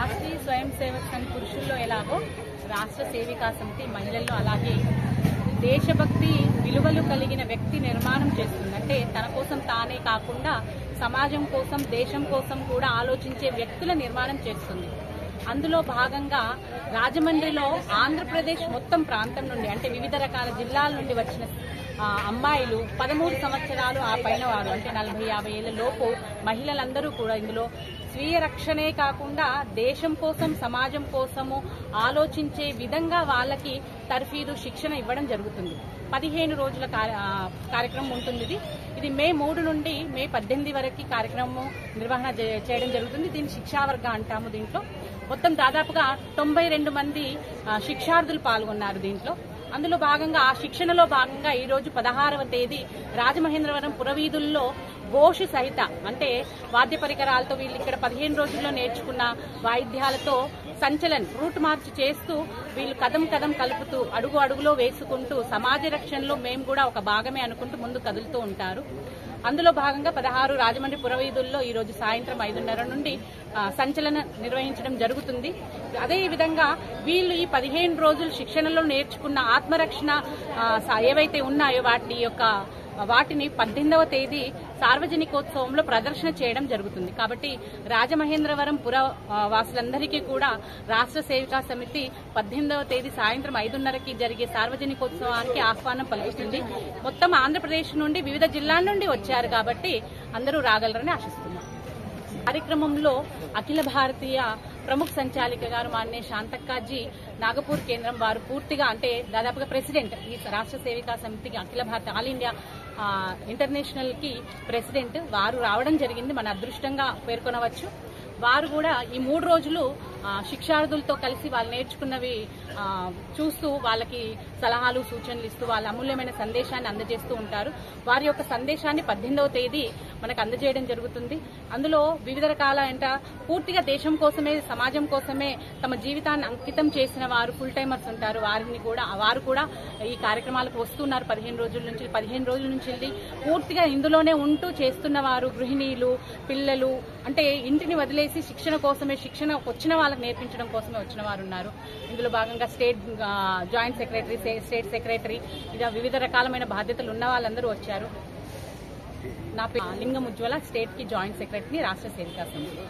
రాష్ట్రీయ స్వయం సేవక్ సంఘ్ పురుషుల్లో ఎలాగో రాష్ట్ర సేవికా సమితి మహిళల్లో అలాగే దేశభక్తి విలువలు కలిగిన వ్యక్తి నిర్మాణం చేస్తుంది. అంటే తన కోసం తానే కాకుండా సమాజం కోసం దేశం కోసం కూడా ఆలోచించే వ్యక్తుల నిర్మాణం చేస్తుంది. అందులో భాగంగా రాజమండ్రిలో ఆంధ్రప్రదేశ్ మొత్తం ప్రాంతం నుండి అంటే వివిధ రకాల జిల్లాల నుండి వచ్చిన అమ్మాయిలు 13 సంవత్సరాలు ఆ పైన వారు అంటే 40-50 ఏళ్ల లోపు మహిళలందరూ కూడా ఇందులో స్వీయ రక్షణే కాకుండా దేశం కోసం సమాజం కోసము ఆలోచించే విధంగా వాళ్ళకి తర్ఫీదు శిక్షణ ఇవ్వడం జరుగుతుంది. 15 రోజుల కార్యక్రమం ఉంటుంది. ఇది మే 3 నుండి మే 18 వరకు కార్యక్రమం నిర్వహణ చేయడం జరుగుతుంది. దీన్ని శిక్షావర్గ అంటాము. దీంట్లో మొత్తం దాదాపుగా 92 మంది శిక్షార్థులు పాల్గొన్నారు దీంట్లో. అందులో భాగంగా ఆ శిక్షణలో భాగంగా ఈ రోజు 16వ తేదీ రాజమహేంద్రవరం పురవీధుల్లో ఘోష సహిత అంటే వాద్య పరికరాలతో వీళ్ళు ఇక్కడ 15 రోజుల్లో నేర్చుకున్న వాయిద్యాలతో సంచలన్ రూట్ మార్చ్ చేస్తూ వీళ్ళు కదం కదం కలుపుతూ అడుగు అడుగులో వేసుకుంటూ సమాజ రక్షణలో మేము కూడా ఒక భాగమే అనుకుంటూ ముందు కదులుతూ ఉంటారు. అందులో భాగంగా 16 రాజమండ్రి పురవీధుల్లో ఈ రోజు సాయంత్రం 5:30 నుండి సంచలన నిర్వహించడం జరుగుతుంది. అదేవిధంగా వీళ్ళు ఈ 15 రోజులు శిక్షణలో నేర్చుకున్న ఆత్మరక్షణ ఏవైతే ఉన్నాయో వాటిని 18వ తేదీ సార్వజనికోత్సవంలో ప్రదర్శన చేయడం జరుగుతుంది. కాబట్టి రాజమహేంద్రవరం పుర వాసులందరికీ కూడా రాష్ట్ర సేవికా సమితి 18వ తేదీ సాయంత్రం 5:30కి జరిగే సార్వజనికోత్సవానికి ఆహ్వానం పలుకుతుంది. మొత్తం ఆంధ్రప్రదేశ్ నుండి వివిధ జిల్లాల నుండి వచ్చారు కాబట్టి అందరూ రాగలరని ఆశిస్తున్నాం. కార్యక్రమంలో అఖిల భారతీయ ప్రముఖ సంచాలిక గారు మాన్య శాంతక్కాజీ నాగపూర్ కేంద్రం వారు పూర్తిగా అంటే దాదాపుగా ప్రెసిడెంట్ ఈ రాష్ట్ర సేవికా సమితికి అఖిల భారత ఆల్ ఇండియా ఇంటర్నేషనల్ కి ప్రెసిడెంట్ వారు రావడం జరిగింది. మన అదృష్టంగా పేర్కొనవచ్చు. వారు కూడా ఈ 3 రోజులు శిక్షార్థులతో కలిసి వాళ్ళు నేర్చుకున్నవి చూస్తూ వాళ్ళకి సలహాలు సూచనలు ఇస్తూ వాళ్ళ అమూల్యమైన సందేశాన్ని అందజేస్తూ ఉంటారు. వారి యొక్క సందేశాన్ని 18వ తేదీ మనకు అందజేయడం జరుగుతుంది. అందులో వివిధ రకాల పూర్తిగా దేశం కోసమే సమాజం కోసమే తమ జీవితాన్ని అంకితం చేసిన వారు ఫుల్ టైమర్స్ ఉంటారు. వారు కూడా ఈ కార్యక్రమాలకు వస్తున్నారు. 15 రోజుల నుంచి పూర్తిగా ఇందులోనే ఉంటూ చేస్తున్న వారు గృహిణీలు పిల్లలు అంటే ఇంటిని వదిలేసి శిక్షణ కోసమే శిక్షణ వచ్చిన వాళ్ళకి నేర్పించడం కోసమే వచ్చిన వారు ఉన్నారు. ఇందులో భాగంగా state joint secretary state secretary ఇలా వివిధ రకాలమైన బాధ్యతలు ఉన్న వాళ్ళందరూ వచ్చారు. నా పేరు లింగం ఉజ్వల, స్టేట్ కి జాయింట్ సెక్రటరీ రాష్ట్ర సేవికా సమితి.